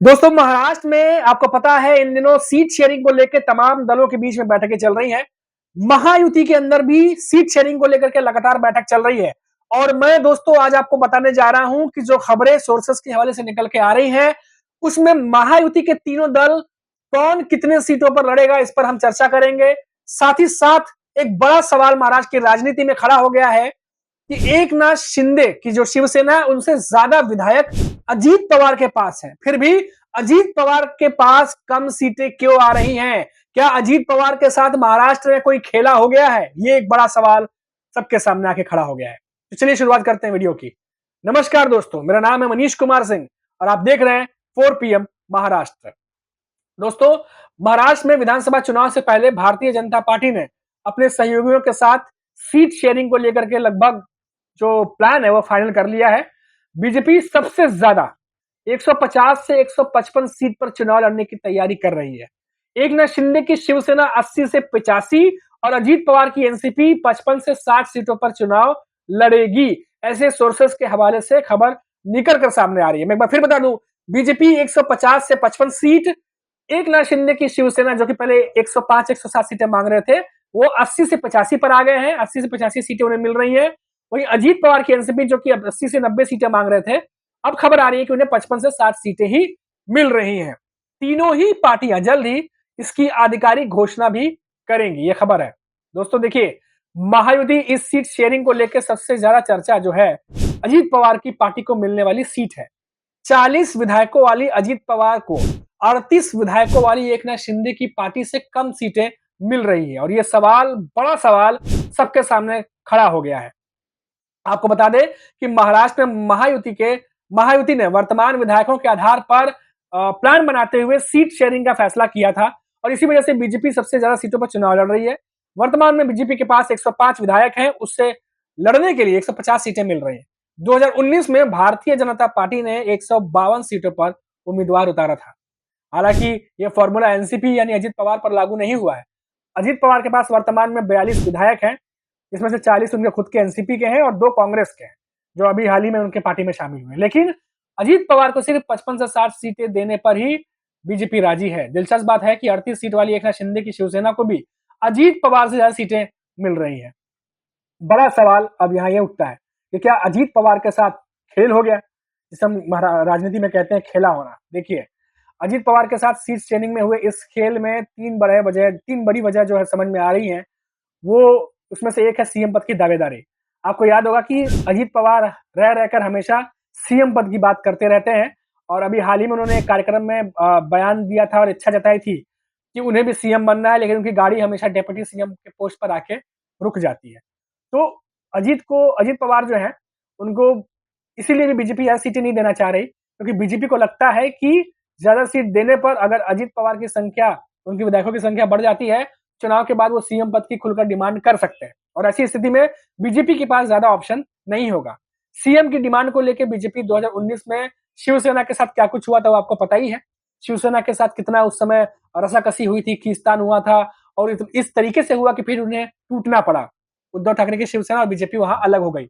दोस्तों महाराष्ट्र में आपको पता है इन दिनों सीट शेयरिंग को लेकर तमाम दलों के बीच में बैठकें चल रही हैं। महायुति के अंदर भी सीट शेयरिंग को लेकर के लगातार बैठक चल रही है। और मैं दोस्तों आज आपको बताने जा रहा हूं कि जो खबरें सोर्सेस के हवाले से निकल के आ रही हैं उसमें महायुति के तीनों दल कौन कितने सीटों पर लड़ेगा इस पर हम चर्चा करेंगे। साथ ही साथ एक बड़ा सवाल महाराष्ट्र की राजनीति में खड़ा हो गया है कि एकनाथ शिंदे की जो शिवसेना है उनसे ज्यादा विधायक अजीत पवार के पास है, फिर भी अजीत पवार के पास कम सीटें क्यों आ रही हैं? क्या अजीत पवार के साथ महाराष्ट्र में कोई खेला हो गया है? ये एक बड़ा सवाल सबके सामने आके खड़ा हो गया है। तो चलिए शुरुआत करते हैं वीडियो की। नमस्कार दोस्तों, मेरा नाम है मनीष कुमार सिंह और आप देख रहे हैं 4 PM महाराष्ट्र। दोस्तों, महाराष्ट्र में विधानसभा चुनाव से पहले भारतीय जनता पार्टी ने अपने सहयोगियों के साथ सीट शेयरिंग को लेकर के लगभग जो प्लान है वो फाइनल कर लिया है। बीजेपी सबसे ज्यादा 150 से 155 सीट पर चुनाव लड़ने की तैयारी कर रही है। एकनाथ शिंदे की शिवसेना 80 से 85 और अजीत पवार की एनसीपी 55 से 60 सीटों पर चुनाव लड़ेगी। ऐसे सोर्सेस के हवाले से खबर निकल कर सामने आ रही है। मैं एक बार फिर बता दूं, बीजेपी 150 से 55 सीट, एकनाथ शिंदे की शिवसेना जो कि पहले 105 107 सीटें मांग रहे थे वो 80 से 85 पर आ गए हैं। 80 से 85 सीटें उन्हें मिल रही हैं। वहीं अजीत पवार की एनसीपी जो कि 80 से 90 सीटें मांग रहे थे, अब खबर आ रही है कि उन्हें 55 से 60 सीटें ही मिल रही हैं। तीनों ही पार्टियां जल्द ही इसकी आधिकारिक घोषणा भी करेंगी, ये खबर है। दोस्तों देखिए, महायुति इस सीट शेयरिंग को लेकर सबसे ज्यादा चर्चा जो है अजीत पवार की पार्टी को मिलने वाली सीट है। 40 विधायकों वाली अजीत पवार को 38 विधायकों वाली एकनाथ शिंदे की पार्टी से कम सीटें मिल रही है और यह सवाल, बड़ा सवाल सबके सामने खड़ा हो गया है। आपको बता दें कि महाराष्ट्र में महायुति ने वर्तमान विधायकों के आधार पर प्लान बनाते हुए सीट शेयरिंग का फैसला किया था और इसी वजह से बीजेपी सबसे ज्यादा सीटों पर चुनाव लड़ रही है। वर्तमान में बीजेपी के पास 105 विधायक हैं, उससे लड़ने के लिए 150 सीटें मिल रही हैं। 2019 में भारतीय जनता पार्टी ने 152 सीटों पर उम्मीदवार उतारा था। हालांकि यह फॉर्मूला एनसीपी यानी अजीत पवार पर लागू नहीं हुआ है। अजीत पवार के पास वर्तमान में 42 विधायक हैं, इसमें से 40 उनके खुद के एनसीपी के हैं और 2 कांग्रेस के हैं जो अभी हाल ही में उनके पार्टी में शामिल हुए। लेकिन अजीत पवार को सिर्फ 55 से 60 सीटें देने पर ही बीजेपी राजी है। दिलचस्प बात है कि 38 सीट वाली एकनाथ शिंदे की शिवसेना को भी अजीत पवार से ज्यादा सीटें मिल रही हैं। बड़ा सवाल अब यहाँ ये उठता है कि क्या अजीत पवार के साथ खेल हो गया, जिसे हम राजनीति में कहते हैं खेला होना। देखिए, अजीत पवार के साथ सीट शेयरिंग में हुए इस खेल में 3 बड़ी वजह जो है समझ में आ रही है। वो उसमें से एक है सीएम पद की दावेदारी। आपको याद होगा कि अजीत पवार रह रहकर हमेशा सीएम पद की बात करते रहते हैं और अभी हाल ही में उन्होंने एक कार्यक्रम में बयान दिया था और इच्छा जताई थी कि उन्हें भी सीएम बनना है, लेकिन उनकी गाड़ी हमेशा डेप्यूटी सीएम के पोस्ट पर आके रुक जाती है। तो अजीत पवार जो है उनको इसीलिए भी बीजेपी ज्यादा सीटें नहीं देना चाह रही, क्योंकि बीजेपी को लगता है कि ज्यादा सीट देने पर अगर अजीत पवार की संख्या, उनके विधायकों की संख्या बढ़ जाती है, चुनाव के बाद वो सीएम पद की खुलकर डिमांड कर सकते हैं और ऐसी स्थिति में बीजेपी के पास ज्यादा ऑप्शन नहीं होगा। सीएम की डिमांड को लेकर बीजेपी 2019 में शिवसेना के साथ क्या कुछ हुआ था वो आपको पता ही है। शिवसेना के साथ कितना उस समय रसाकसी हुई थी, खींचतान हुआ था और इस तरीके से हुआ कि फिर उन्हें टूटना पड़ा। उद्धव ठाकरे की शिवसेना और बीजेपी वहां अलग हो गई।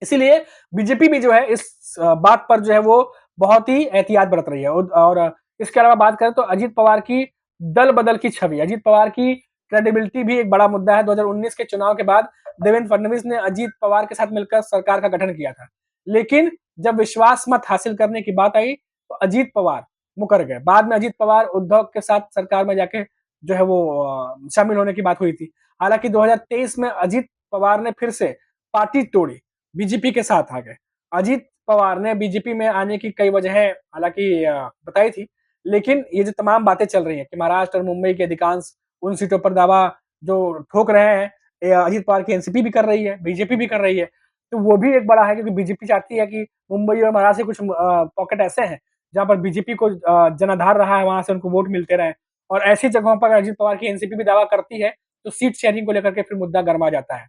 इसीलिए बीजेपी भी जो है इस बात पर जो है वो बहुत ही एहतियात बरत रही है। और इसके अलावा बात करें तो अजीत पवार की दल बदल की छवि, अजीत पवार की क्रेडिबिलिटी भी एक बड़ा मुद्दा है। 2019 के चुनाव के बाद देवेंद्र फडणवीस ने अजीत पवार के साथ मिलकर सरकार का गठन किया था, लेकिन जब विश्वास मत हासिल करने की बात आई तो अजीत पवार मुकर गए। बाद में अजीत पवार उद्धव के साथ सरकार में जाके जो है वो शामिल होने की बात हुई थी। हालांकि 2023 में अजीत पवार ने फिर से पार्टी तोड़ी, बीजेपी के साथ आ गए। अजीत पवार ने बीजेपी में आने की कई वजहें हालांकि बताई थी, लेकिन ये जो तमाम बातें चल रही हैं कि महाराष्ट्र और मुंबई के अधिकांश उन सीटों पर दावा जो ठोक रहे हैं, अजीत पवार की एनसीपी भी कर रही है, बीजेपी भी कर रही है, तो वो भी एक बड़ा है, क्योंकि बीजेपी चाहती है कि मुंबई और महाराष्ट्र के कुछ पॉकेट ऐसे हैं जहां पर बीजेपी को जनाधार रहा है, वहां से उनको वोट मिलते रहे और ऐसी जगहों पर अजीत पवार की एनसीपी भी दावा करती है तो सीट शेयरिंग को लेकर के फिर मुद्दा गर्मा जाता है।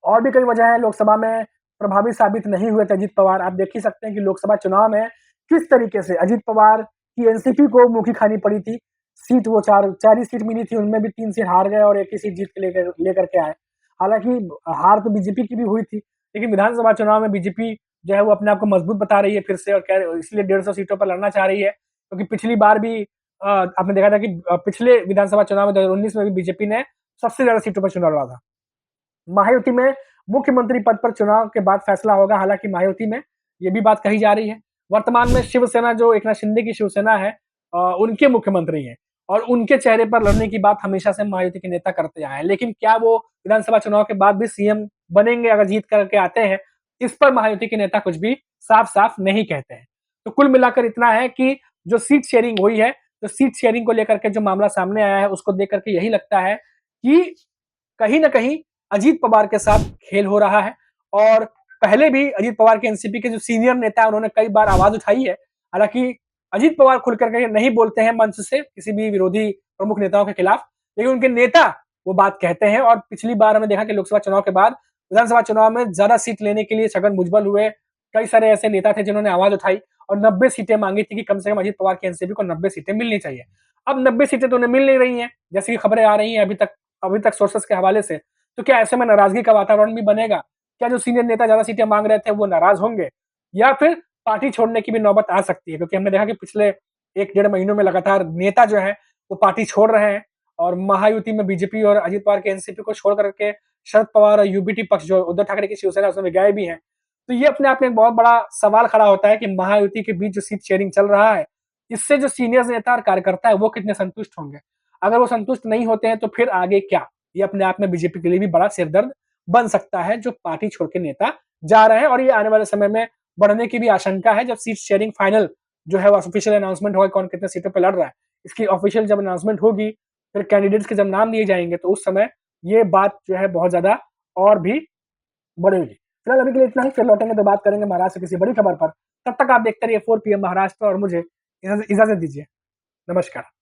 और भी कई वजह है, लोकसभा में प्रभावी साबित नहीं हुए थे अजीत पवार। आप देख ही सकते हैं कि लोकसभा चुनाव में किस तरीके से अजीत पवार की एनसीपी को मुखी खानी पड़ी थी। सीट वो चार ही सीट मिली थी, उनमें भी 3 सीट हार गए और 1 ही सीट जीत के लेकर के आए। हालांकि हार तो बीजेपी की भी हुई थी, लेकिन विधानसभा चुनाव में बीजेपी जो है वो अपने आप को मजबूत बता रही है फिर से, और इसलिए 150 सीटों पर लड़ना चाह रही है, क्योंकि पिछली बार भी आपने देखा था कि पिछले विधानसभा चुनाव में 2019 में भी बीजेपी ने सबसे ज्यादा सीटों पर चुनाव लड़ा था। महायुति में मुख्यमंत्री पद पर चुनाव के बाद फैसला होगा। हालांकि महायुति में ये भी बात कही जा रही है। वर्तमान में शिवसेना, जो एकनाथ शिंदे की शिवसेना है, उनके मुख्यमंत्री हैं और उनके चेहरे पर लड़ने की बात हमेशा से महायुति के नेता करते आए हैं। लेकिन क्या वो विधानसभा चुनाव के बाद भी सीएम बनेंगे अगर जीत करके आते हैं, इस पर महायुति के नेता कुछ भी साफ साफ नहीं कहते हैं। तो कुल मिलाकर इतना है कि जो सीट शेयरिंग हुई है, तो सीट शेयरिंग को लेकर के जो मामला सामने आया है, उसको देख करके यही लगता है कि कहीं ना कहीं अजीत पवार के साथ खेल हो रहा है। और पहले भी अजीत पवार के एनसीपी के जो सीनियर नेता है, उन्होंने कई बार आवाज उठाई है। हालांकि अजीत पवार खुल करके नहीं बोलते हैं मंच से किसी भी विरोधी प्रमुख नेताओं के खिलाफ, लेकिन उनके नेता वो बात कहते हैं। और पिछली बार हमने देखा कि लोकसभा चुनाव के बाद विधानसभा चुनाव में ज्यादा सीट लेने के लिए छगन भुजबल हुए, कई सारे ऐसे नेता थे जिन्होंने आवाज उठाई और 90 सीटें मांगी थी कि कम से कम अजीत पवार के एनसीपी को 90 सीटें मिलनी चाहिए। अब 90 सीटें तो उन्हें मिल नहीं रही हैं, जैसी कि खबरें आ रही हैं अभी तक सोर्सेस के हवाले से। तो क्या ऐसे में नाराजगी का वातावरण भी बनेगा? क्या जो सीनियर नेता ज्यादा सीटें मांग रहे थे वो नाराज होंगे, या फिर पार्टी छोड़ने की भी नौबत आ सकती है? क्योंकि हमने देखा कि पिछले 1-1.5 महीनों में लगातार नेता जो है वो पार्टी छोड़ रहे हैं, और महायुति में बीजेपी और अजीत पवार के एनसीपी को छोड़ करके शरद पवार और यूबीटी पक्ष, जो उद्धव ठाकरे की शिवसेना, उसमें गए भी हैं। तो ये अपने आप में एक बहुत बड़ा सवाल खड़ा होता है कि महायुति के बीच जो सीट शेयरिंग चल रहा है, इससे जो सीनियर नेता और कार्यकर्ता है वो कितने संतुष्ट होंगे। अगर वो संतुष्ट नहीं होते हैं तो फिर आगे क्या? ये अपने आप में बीजेपी के लिए भी बड़ा सिरदर्द बन सकता है, जो पार्टी छोड़ के नेता जा रहे हैं। और ये आने वाले समय में बढ़ने की भी आशंका है, जब सीट शेयरिंग फाइनल जो है वो ऑफिशियल अनाउंसमेंट होगा, कौन कितने सीटों पे लड़ रहा है, इसकी ऑफिशियल जब अनाउंसमेंट होगी, फिर कैंडिडेट्स के जब नाम दिए जाएंगे, तो उस समय ये बात जो है बहुत ज्यादा और भी बढ़ेगी। फिलहाल अभी के लिए इतना ही, फिर लौटेंगे तो बात करेंगे महाराष्ट्र की किसी बड़ी खबर पर। तब तक आप देखते रहिए 4 PM महाराष्ट्र, और मुझे इजाजत दीजिए। नमस्कार।